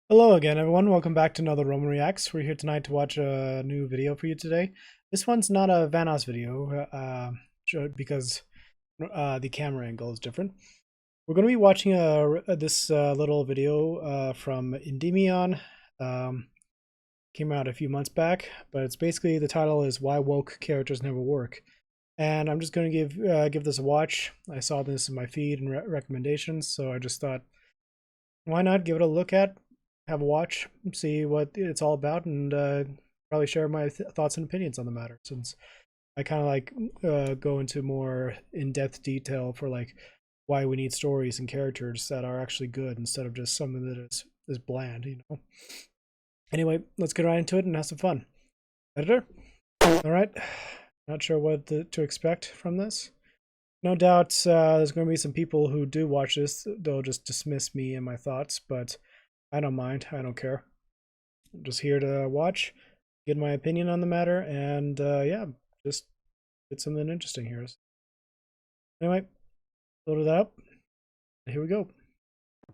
Hello again, everyone. Welcome back to another Roman Reacts. We're here tonight to watch a new video for you today. This one's not a Vanoss video because the camera angle is different. We're going to be watching this little video from Endymion. Came out a few months back, but it's basically the title is "Why Woke Characters Never Work," and I'm just going to give this a watch. I saw this in my feed and recommendations, so I just thought, why not give it a look at? Have a watch, see what it's all about, and probably share my thoughts and opinions on the matter. Since I kind of go into more in-depth detail for like why we need stories and characters that are actually good instead of just something that is bland, you know. Anyway, let's get right into it and have some fun. Editor, all right. Not sure what to expect from this. No doubt, there's going to be some people who do watch this. They'll just dismiss me and my thoughts, but I don't mind. I don't care. I'm just here to watch, get my opinion on the matter, and yeah, just get something interesting here. Anyway, load it up. Here we go.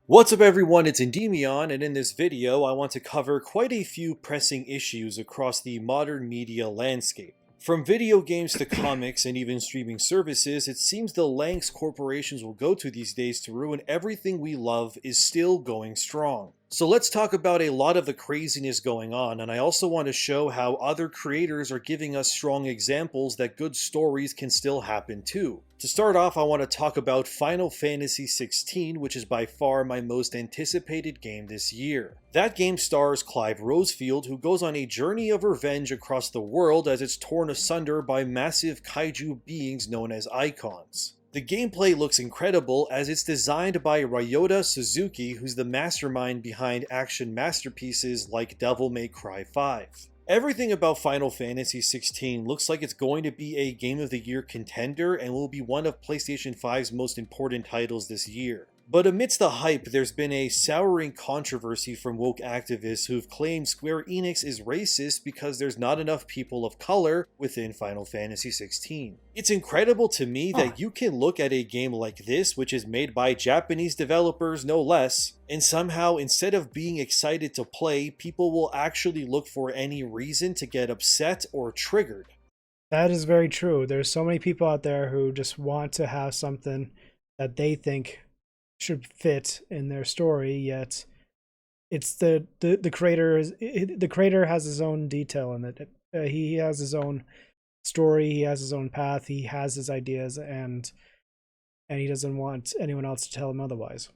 What's up everyone, it's Endymion, and in this video I want to cover quite a few pressing issues across the modern media landscape. From video games to comics and even streaming services, it seems the lengths corporations will go to these days to ruin everything we love is still going strong. So let's talk about a lot of the craziness going on, and I also want to show how other creators are giving us strong examples that good stories can still happen too. To start off, I want to talk about Final Fantasy XVI, which is by far my most anticipated game this year. That game stars Clive Rosefield, who goes on a journey of revenge across the world as it's torn asunder by massive kaiju beings known as Icons. The gameplay looks incredible as it's designed by Ryota Suzuki, who's the mastermind behind action masterpieces like Devil May Cry 5. Everything about Final Fantasy XVI looks like it's going to be a Game of the Year contender and will be one of PlayStation 5's most important titles this year. But amidst the hype, there's been a souring controversy from woke activists who've claimed Square Enix is racist because there's not enough people of color within Final Fantasy XVI. It's incredible to me that you can look at a game like this, which is made by Japanese developers no less, and somehow instead of being excited to play, people will actually look for any reason to get upset or triggered. That is very true. There's so many people out there who just want to have something that they think should fit in their story, yet it's the creator the creator has his own detail in it. He has his own story, he has his own path, he has his ideas, and he doesn't want anyone else to tell him otherwise.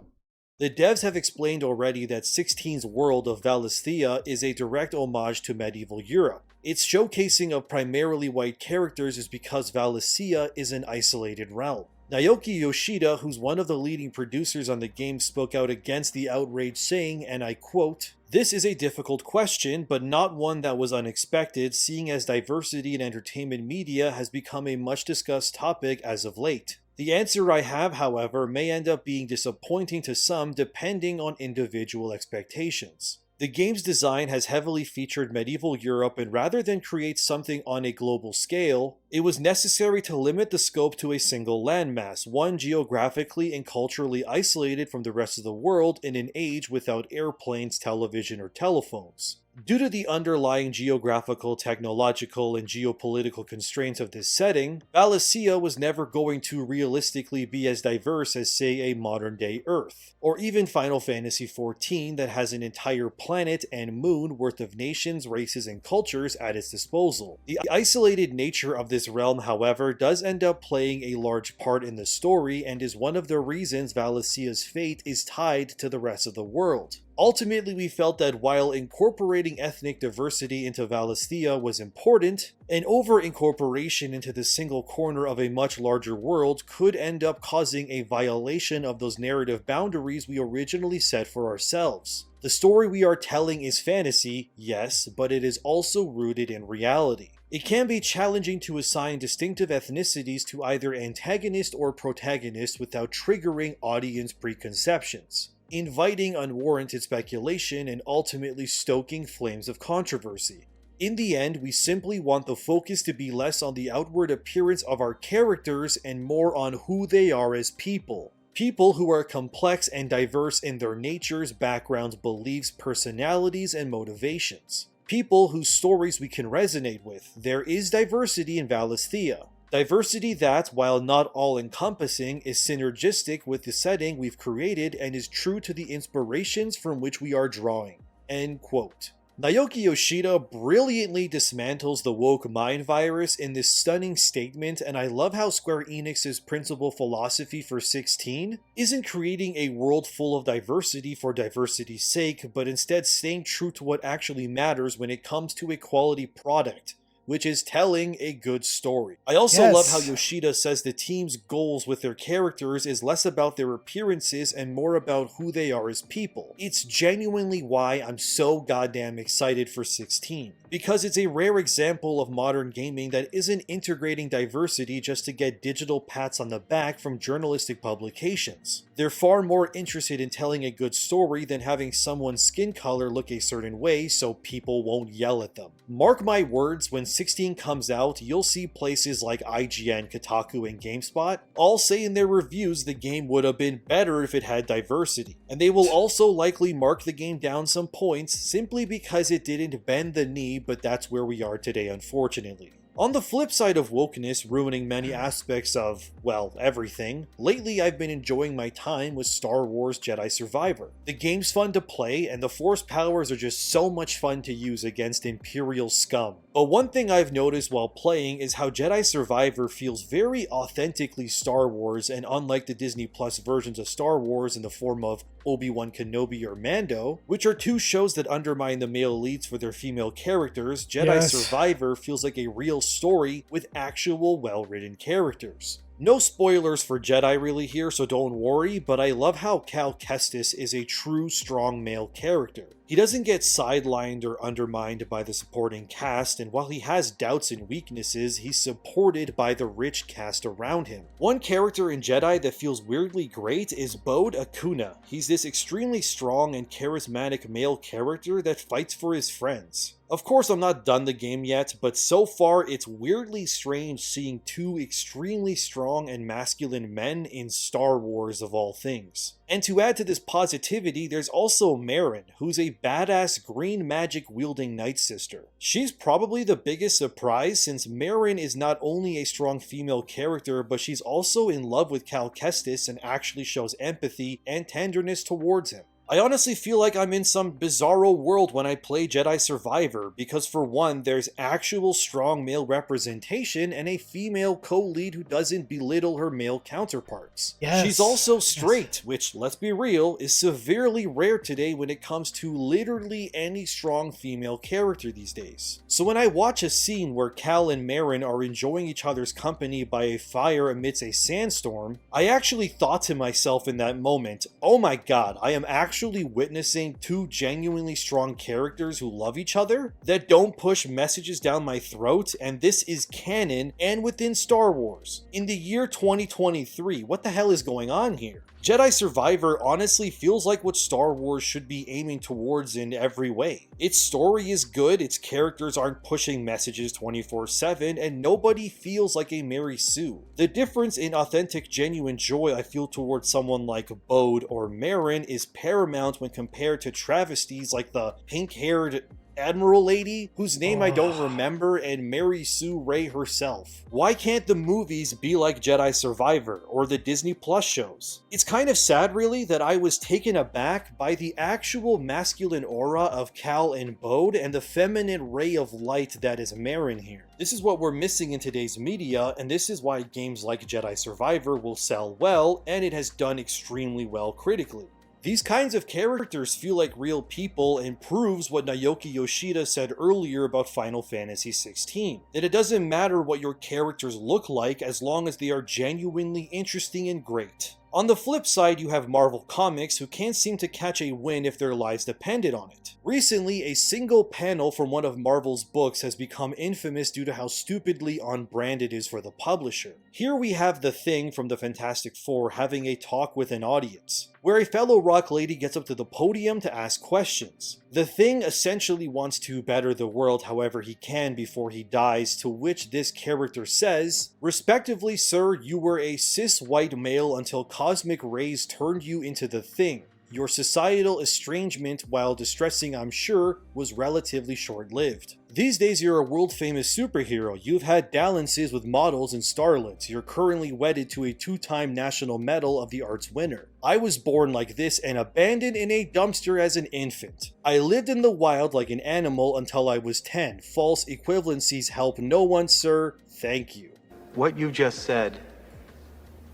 The devs have explained already that 16's world of Valisthea is a direct homage to medieval Europe. Its showcasing of primarily white characters is because Valisthea is an isolated realm. Naoki Yoshida, who's one of the leading producers on the game, spoke out against the outrage, saying, and I quote, "This is a difficult question, but not one that was unexpected, seeing as diversity in entertainment media has become a much discussed topic as of late. The answer I have, however, may end up being disappointing to some depending on individual expectations. The game's design has heavily featured medieval Europe, and rather than create something on a global scale, it was necessary to limit the scope to a single landmass, one geographically and culturally isolated from the rest of the world in an age without airplanes, television, or telephones. Due to the underlying geographical, technological, and geopolitical constraints of this setting, Valisthea was never going to realistically be as diverse as, say, a modern-day Earth, or even Final Fantasy XIV that has an entire planet and moon worth of nations, races, and cultures at its disposal. The isolated nature of this realm, however, does end up playing a large part in the story and is one of the reasons Valisthea's fate is tied to the rest of the world. Ultimately, we felt that while incorporating ethnic diversity into Valisthea was important, an over-incorporation into the single corner of a much larger world could end up causing a violation of those narrative boundaries we originally set for ourselves. The story we are telling is fantasy, yes, but it is also rooted in reality. It can be challenging to assign distinctive ethnicities to either antagonist or protagonist without triggering audience preconceptions, inviting unwarranted speculation, and ultimately stoking flames of controversy. In the end, we simply want the focus to be less on the outward appearance of our characters and more on who they are as people. People who are complex and diverse in their natures, backgrounds, beliefs, personalities, and motivations. People whose stories we can resonate with. There is diversity in Valisthea. Diversity that, while not all-encompassing, is synergistic with the setting we've created and is true to the inspirations from which we are drawing. End quote. Naoki Yoshida brilliantly dismantles the woke mind virus in this stunning statement, and I love how Square Enix's principal philosophy for 16 isn't creating a world full of diversity for diversity's sake, but instead staying true to what actually matters when it comes to a quality product, which is telling a good story. I also love how Yoshida says the team's goals with their characters is less about their appearances and more about who they are as people. It's genuinely why I'm so goddamn excited for 16. Because it's a rare example of modern gaming that isn't integrating diversity just to get digital pats on the back from journalistic publications. They're far more interested in telling a good story than having someone's skin color look a certain way so people won't yell at them. Mark my words, when 16 comes out, you'll see places like IGN, Kotaku, and GameSpot all say in their reviews the game would have been better if it had diversity. And they will also likely mark the game down some points simply because it didn't bend the knee, but that's where we are today, unfortunately. On the flip side of wokeness ruining many aspects of, well, everything, lately I've been enjoying my time with Star Wars Jedi Survivor. The game's fun to play, and the Force powers are just so much fun to use against Imperial scum. But one thing I've noticed while playing is how Jedi Survivor feels very authentically Star Wars, and unlike the Disney Plus versions of Star Wars in the form of Obi-Wan Kenobi or Mando, which are two shows that undermine the male leads for their female characters, Jedi Survivor feels like a real story with actual well-written characters. No spoilers for Jedi really here, so don't worry, but I love how Cal Kestis is a true strong male character. He doesn't get sidelined or undermined by the supporting cast, and while he has doubts and weaknesses, he's supported by the rich cast around him. One character in Jedi that feels weirdly great is Bode Akuna. He's this extremely strong and charismatic male character that fights for his friends. Of course, I'm not done the game yet, but so far it's weirdly strange seeing two extremely strong and masculine men in Star Wars of all things. And to add to this positivity, there's also Marin, who's a badass green magic wielding Night Sister. She's probably the biggest surprise since Marin is not only a strong female character, but she's also in love with Cal Kestis and actually shows empathy and tenderness towards him. I honestly feel like I'm in some bizarro world when I play Jedi Survivor, because for one, there's actual strong male representation and a female co-lead who doesn't belittle her male counterparts. She's also straight, which, let's be real, is severely rare today when it comes to literally any strong female character these days. So when I watch a scene where Cal and Marin are enjoying each other's company by a fire amidst a sandstorm, I actually thought to myself in that moment, oh my god, I am actually witnessing two genuinely strong characters who love each other, that don't push messages down my throat, and this is canon and within Star Wars. In the year 2023, what the hell is going on here? Jedi Survivor honestly feels like what Star Wars should be aiming towards in every way. Its story is good, its characters aren't pushing messages 24/7, and nobody feels like a Mary Sue. The difference in authentic, genuine joy I feel towards someone like Bode or Marin is paramount when compared to travesties like the pink-haired Admiral lady, whose name I don't remember, and Mary Sue Ray herself. Why can't the movies be like Jedi Survivor, or the Disney Plus shows? It's kind of sad really that I was taken aback by the actual masculine aura of Cal and Bode and the feminine ray of light that is Marin here. This is what we're missing in today's media, and this is why games like Jedi Survivor will sell well, and it has done extremely well critically. These kinds of characters feel like real people and proves what Naoki Yoshida said earlier about Final Fantasy XVI, that it doesn't matter what your characters look like as long as they are genuinely interesting and great. On the flip side, you have Marvel Comics, who can't seem to catch a win if their lives depended on it. Recently, a single panel from one of Marvel's books has become infamous due to how stupidly on brand it is for the publisher. Here we have the Thing from the Fantastic Four having a talk with an audience, where a fellow rock lady gets up to the podium to ask questions. The Thing essentially wants to better the world however he can before he dies, to which this character says, "Respectively, sir, you were a cis white male until cosmic rays turned you into the Thing. Your societal estrangement, while distressing I'm sure, was relatively short-lived. These days you're a world-famous superhero, you've had dalliances with models and starlets, you're currently wedded to a 2-time National Medal of the Arts winner. I was born like this and abandoned in a dumpster as an infant. I lived in the wild like an animal until I was 10. False equivalencies help no one, sir. Thank you." What you just said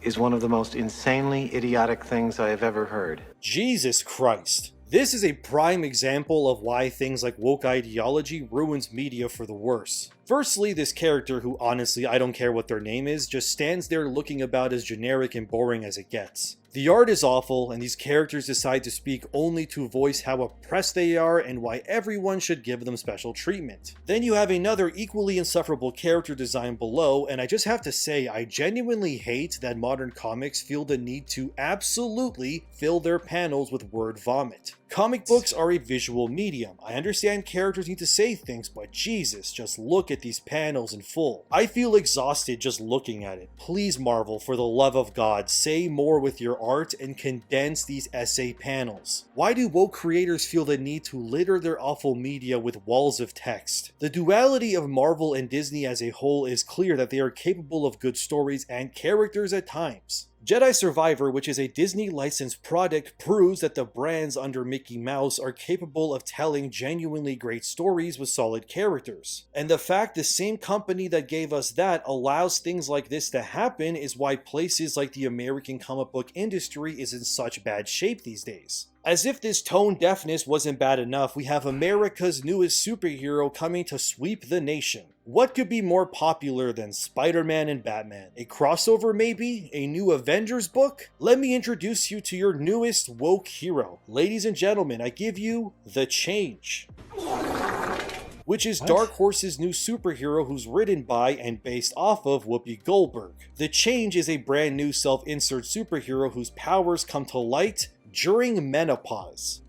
is one of the most insanely idiotic things I have ever heard. Jesus Christ. This is a prime example of why things like woke ideology ruins media for the worse. Firstly, this character, who honestly I don't care what their name is, just stands there looking about as generic and boring as it gets. The art is awful, and these characters decide to speak only to voice how oppressed they are and why everyone should give them special treatment. Then you have another equally insufferable character design below, and I just have to say I genuinely hate that modern comics feel the need to absolutely fill their panels with word vomit. Comic books are a visual medium. I understand characters need to say things, but Jesus, just look at these panels in full. I feel exhausted just looking at it. Please, Marvel, for the love of God, say more with your art and condense these essay panels. Why do woke creators feel the need to litter their awful media with walls of text? The duality of Marvel and Disney as a whole is clear that they are capable of good stories and characters at times. Jedi Survivor, which is a Disney licensed product, proves that the brands under Mickey Mouse are capable of telling genuinely great stories with solid characters. And the fact the same company that gave us that allows things like this to happen is why places like the American comic book industry is in such bad shape these days. As if this tone deafness wasn't bad enough, we have America's newest superhero coming to sweep the nation. What could be more popular than Spider-Man and Batman? A crossover maybe? A new Avengers book? Let me introduce you to your newest woke hero. Ladies and gentlemen, I give you The Change, which is Dark Horse's new superhero who's written by and based off of Whoopi Goldberg. The Change is a brand new self-insert superhero whose powers come to light during menopause.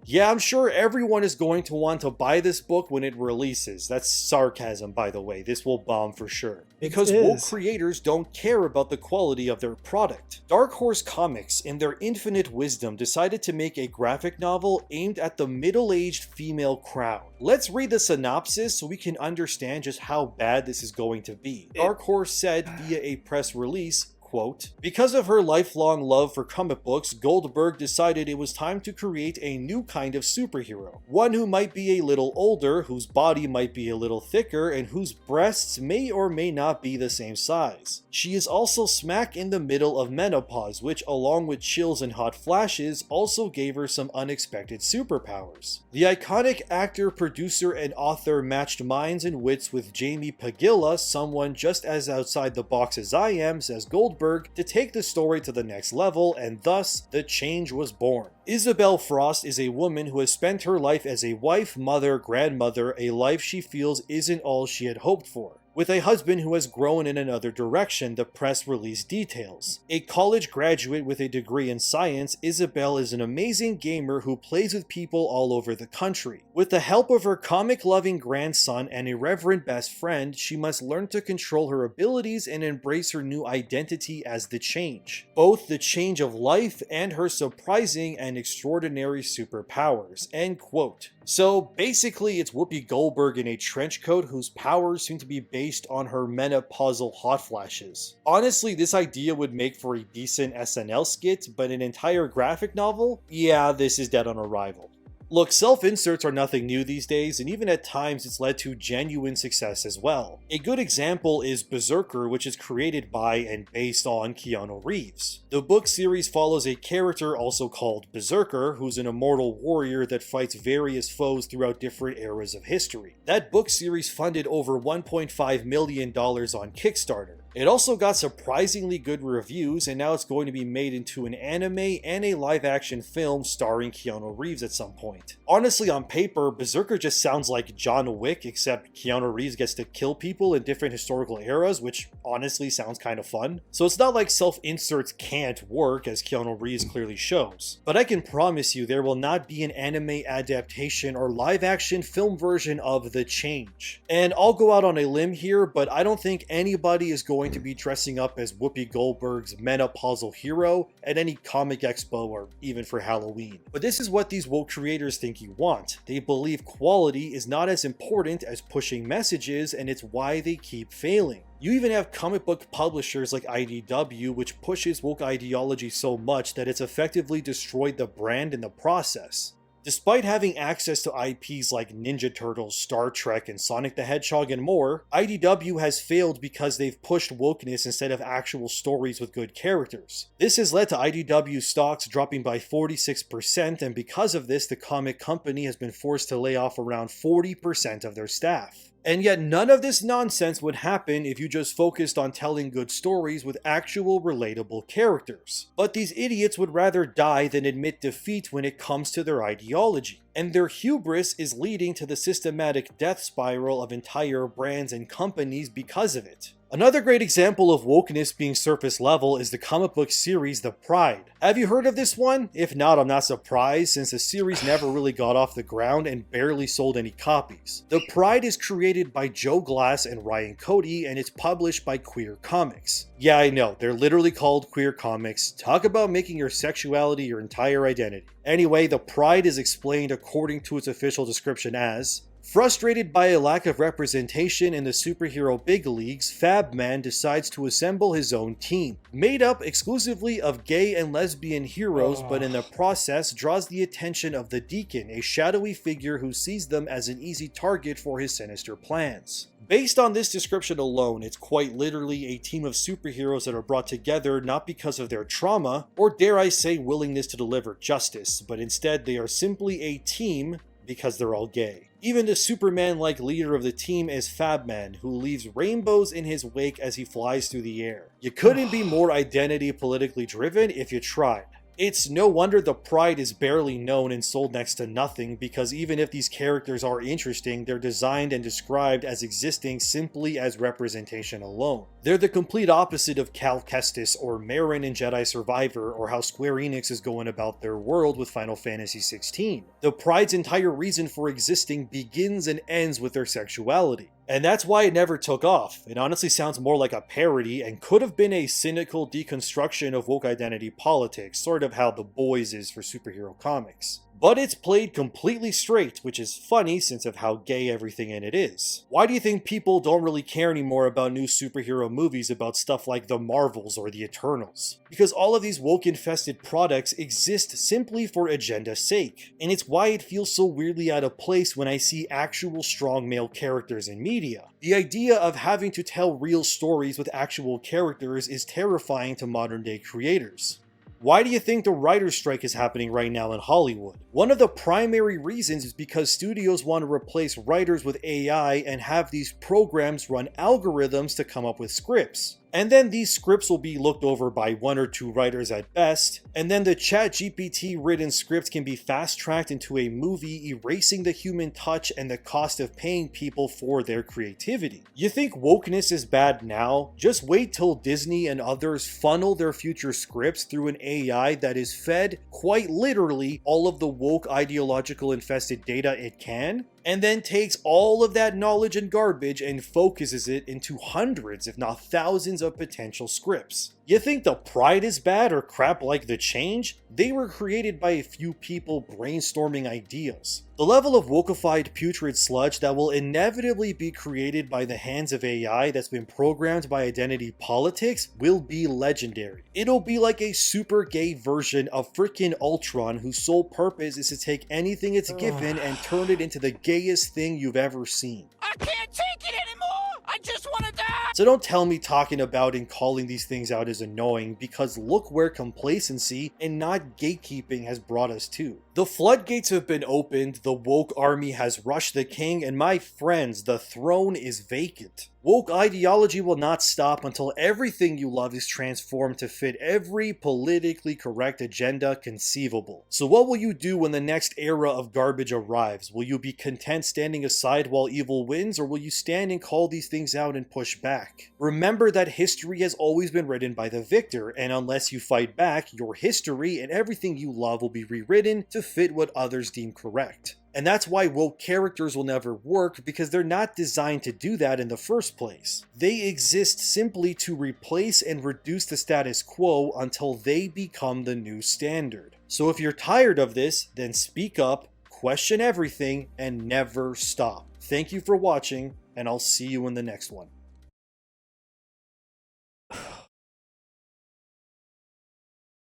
Yeah, I'm sure everyone is going to want to buy this book when it releases. That's sarcasm, by the way. This will bomb for sure. Because woke creators don't care about the quality of their product. Dark Horse Comics, in their infinite wisdom, decided to make a graphic novel aimed at the middle-aged female crowd. Let's read the synopsis so we can understand just how bad this is going to be. Dark Horse said via a press release, quote, "Because of her lifelong love for comic books, Goldberg decided it was time to create a new kind of superhero. One who might be a little older, whose body might be a little thicker, and whose breasts may or may not be the same size. She is also smack in the middle of menopause, which along with chills and hot flashes also gave her some unexpected superpowers." The iconic actor, producer, and author matched minds and wits with Jamie Pagilla, someone just as outside the box as I am, says Goldberg, to take the story to the next level, and thus The Change was born. Isabel Frost is a woman who has spent her life as a wife, mother, grandmother, a life she feels isn't all she had hoped for, with a husband who has grown in another direction, the press release details. A college graduate with a degree in science, Isabel is an amazing gamer who plays with people all over the country. With the help of her comic-loving grandson and a reverent best friend, she must learn to control her abilities and embrace her new identity as the Change. Both the change of life and her surprising and extraordinary superpowers. End quote. So basically it's Whoopi Goldberg in a trench coat whose powers seem to be based on her menopausal hot flashes. Honestly, this idea would make for a decent SNL skit, but an entire graphic novel? Yeah, this is dead on arrival. Look, self-inserts are nothing new these days, and even at times it's led to genuine success as well. A good example is Berserker, which is created by and based on Keanu Reeves. The book series follows a character also called Berserker, who's an immortal warrior that fights various foes throughout different eras of history. That book series funded over $1.5 million on Kickstarter. It also got surprisingly good reviews, and now it's going to be made into an anime and a live-action film starring Keanu Reeves at some point. Honestly, on paper, Berserker just sounds like John Wick, except Keanu Reeves gets to kill people in different historical eras, which honestly sounds kind of fun. So it's not like self-inserts can't work, as Keanu Reeves clearly shows. But I can promise you there will not be an anime adaptation or live-action film version of The Change. And I'll go out on a limb here, but I don't think anybody is going to be dressing up as Whoopi Goldberg's menopausal hero at any comic expo or even for Halloween. But this is what these woke creators think you want. They believe quality is not as important as pushing messages, and it's why they keep failing. You even have comic book publishers like IDW, which pushes woke ideology so much that it's effectively destroyed the brand in the process. Despite having access to IPs like Ninja Turtles, Star Trek, and Sonic the Hedgehog and more, IDW has failed because they've pushed wokeness instead of actual stories with good characters. This has led to IDW stocks dropping by 46%, and because of this, the comic company has been forced to lay off around 40% of their staff. And yet none of this nonsense would happen if you just focused on telling good stories with actual relatable characters. But these idiots would rather die than admit defeat when it comes to their ideology. And their hubris is leading to the systematic death spiral of entire brands and companies because of it. Another great example of wokeness being surface level is the comic book series The Pride. Have you heard of this one? If not, I'm not surprised, since the series never really got off the ground and barely sold any copies. The Pride is created by Joe Glass and Ryan Cody, and it's published by Queer Comics. Yeah, I know, they're literally called Queer Comics. Talk about making your sexuality your entire identity. Anyway, The Pride is explained according to its official description as: frustrated by a lack of representation in the superhero big leagues, Fabman decides to assemble his own team, made up exclusively of gay and lesbian heroes, but in the process draws the attention of the Deacon, a shadowy figure who sees them as an easy target for his sinister plans. Based on this description alone, it's quite literally a team of superheroes that are brought together not because of their trauma, or dare I say willingness to deliver justice, but instead they are simply a team because they're all gay. Even the Superman-like leader of the team is Fabman, who leaves rainbows in his wake as he flies through the air. You couldn't be more identity politically driven if you tried. It's no wonder The Pride is barely known and sold next to nothing, because even if these characters are interesting, they're designed and described as existing simply as representation alone. They're the complete opposite of Cal Kestis or Marin in Jedi Survivor, or how Square Enix is going about their world with Final Fantasy XVI. The Pride's entire reason for existing begins and ends with their sexuality. And that's why it never took off. It honestly sounds more like a parody and could have been a cynical deconstruction of woke identity politics, sort of how The Boys is for superhero comics. But it's played completely straight, which is funny since of how gay everything in it is. Why do you think people don't really care anymore about new superhero movies about stuff like the Marvels or the Eternals? Because all of these woke-infested products exist simply for agenda's sake, and it's why it feels so weirdly out of place when I see actual strong male characters in media. The idea of having to tell real stories with actual characters is terrifying to modern-day creators. Why do you think the writer's strike is happening right now in Hollywood? One of the primary reasons is because studios want to replace writers with AI and have these programs run algorithms to come up with scripts. And then these scripts will be looked over by 1 or 2 writers at best, and then the ChatGPT written script can be fast-tracked into a movie, erasing the human touch and the cost of paying people for their creativity. You think wokeness is bad now? Just wait till Disney and others funnel their future scripts through an AI that is fed, quite literally, all of the woke ideological infested data it can, and then takes all of that knowledge and garbage and focuses it into hundreds, if not thousands, of potential scripts. You think The Pride is bad or crap like The Change? They were created by a few people brainstorming ideas. The level of wokeified putrid sludge that will inevitably be created by the hands of AI that's been programmed by identity politics will be legendary. It'll be like a super gay version of frickin' Ultron, whose sole purpose is to take anything it's given and turn it into the gayest thing you've ever seen. I can't take it anymore! I just want to die! So don't tell me talking about and calling these things out is annoying, because look where complacency and not gatekeeping has brought us to. The floodgates have been opened, the woke army has rushed the king, and my friends, the throne is vacant. Woke ideology will not stop until everything you love is transformed to fit every politically correct agenda conceivable. So what will you do when the next era of garbage arrives? Will you be content standing aside while evil wins, or will you stand and call these things out and push back? Remember that history has always been written by the victor, and unless you fight back, your history and everything you love will be rewritten to fit what others deem correct. And that's why woke characters will never work, because they're not designed to do that in the first place. They exist simply to replace and reduce the status quo until they become the new standard. So if you're tired of this, then speak up, question everything, and never stop. Thank you for watching, and I'll see you in the next one.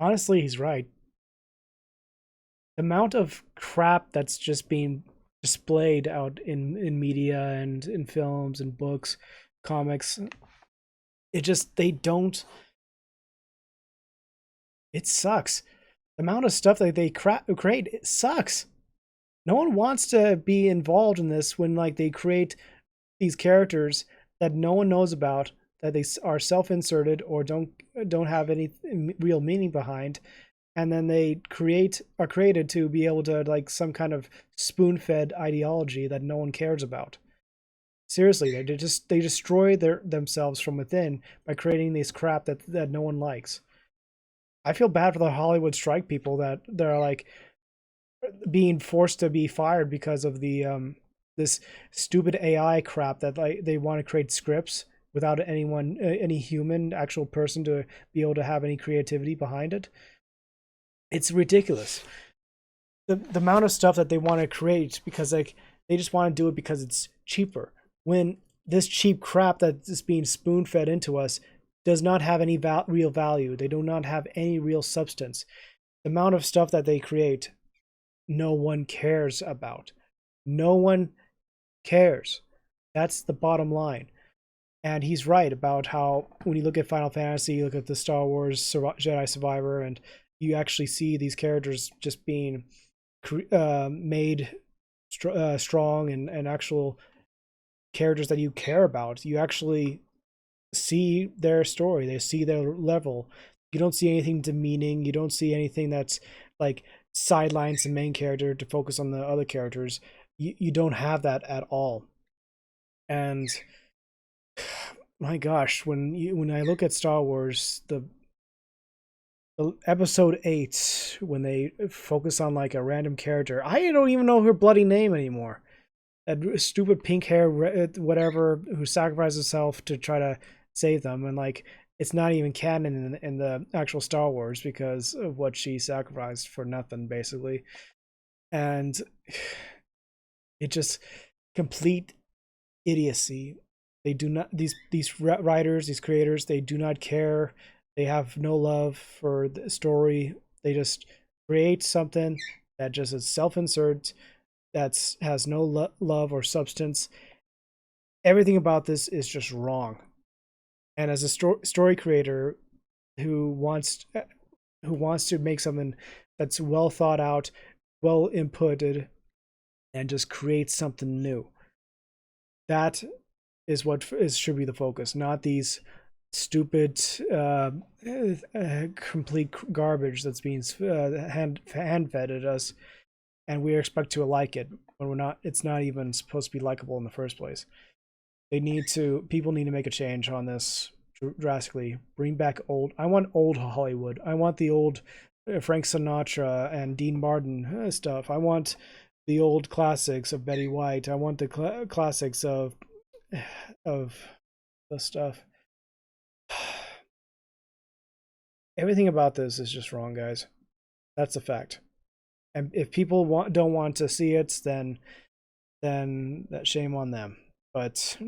Honestly, he's right. The amount of crap that's just being displayed out in media and in films and books, comics, it sucks. The amount of stuff that they create, it sucks. No one wants to be involved in this when like they create these characters that no one knows about, that they are self-inserted or don't have any real meaning behind, and then they are created to be able to like some kind of spoon-fed ideology that no one cares about. Seriously, they destroy themselves from within by creating this crap that no one likes. I feel bad for the Hollywood strike people that they're like being forced to be fired because of the this stupid AI crap that like they want to create scripts without any human actual person to be able to have any creativity behind it. It's ridiculous. The amount of stuff that they want to create because like they just want to do it because it's cheaper. When this cheap crap that is being spoon-fed into us does not have any real value. They do not have any real substance. The amount of stuff that they create, no one cares about. No one cares. That's the bottom line. And he's right about how when you look at Final Fantasy, you look at the Star Wars Jedi Survivor, and you actually see these characters just being made strong and actual characters that you care about. You actually see their story. They see their level. You don't see anything demeaning. You don't see anything that's like sidelines the main character to focus on the other characters. You don't have that at all. And my gosh, when I look at Star Wars, the episode 8, when they focus on like a random character, I don't even know her bloody name anymore. That stupid pink hair whatever who sacrificed herself to try to save them, and like it's not even canon in the actual Star Wars because of what she sacrificed for nothing basically. And it just complete idiocy. They do not, these writers, these creators, they do not care. They have no love for the story. They just create something that just is self-insert, that has no love or substance. Everything about this is just wrong. And as a story creator who wants to make something that's well thought out, well inputted, and just create something new, that is what should be the focus, not these stupid complete garbage that's being hand fed at us, and we expect to like it when we're not. It's not even supposed to be likable in the first place. People need to make a change on this drastically. Bring back I want old Hollywood. I want the old Frank Sinatra and Dean Martin stuff. I want the old classics of Betty White. I want the classics of the stuff. Everything about this is just wrong, guys. That's a fact. And if people don't want to see it, then that shame on them. But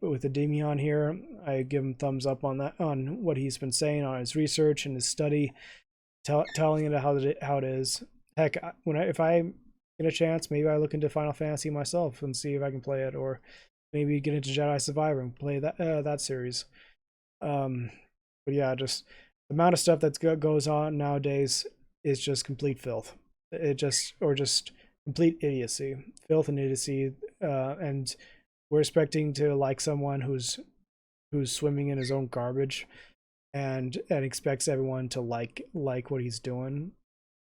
with Endymion here, I give him thumbs up on that, on what he's been saying, on his research and his study, telling it how it is. Heck, if I get a chance, maybe I look into Final Fantasy myself and see if I can play it, or maybe get into Jedi Survivor and play that series. But yeah, just the amount of stuff that goes on nowadays is just complete filth. Just complete idiocy, filth and idiocy, and we're expecting to like someone who's swimming in his own garbage and expects everyone to like what he's doing.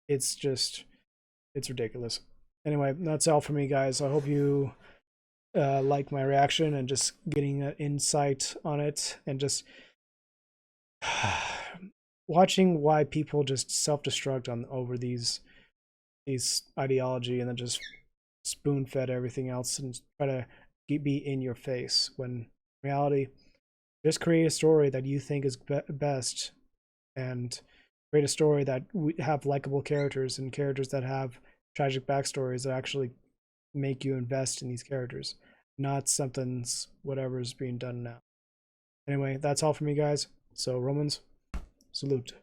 It's just, it's ridiculous. Anyway, that's all for me, guys. I hope you like my reaction and just getting an insight on it, and just watching why people just self-destruct on over these ideology, and then just spoon-fed everything else and try to be in your face, when in reality, just create a story that you think is best, and create a story that have likable characters and characters that have tragic backstories that actually make you invest in these characters, not something's whatever's being done now. Anyway, that's all for me, guys. So Romans, salute.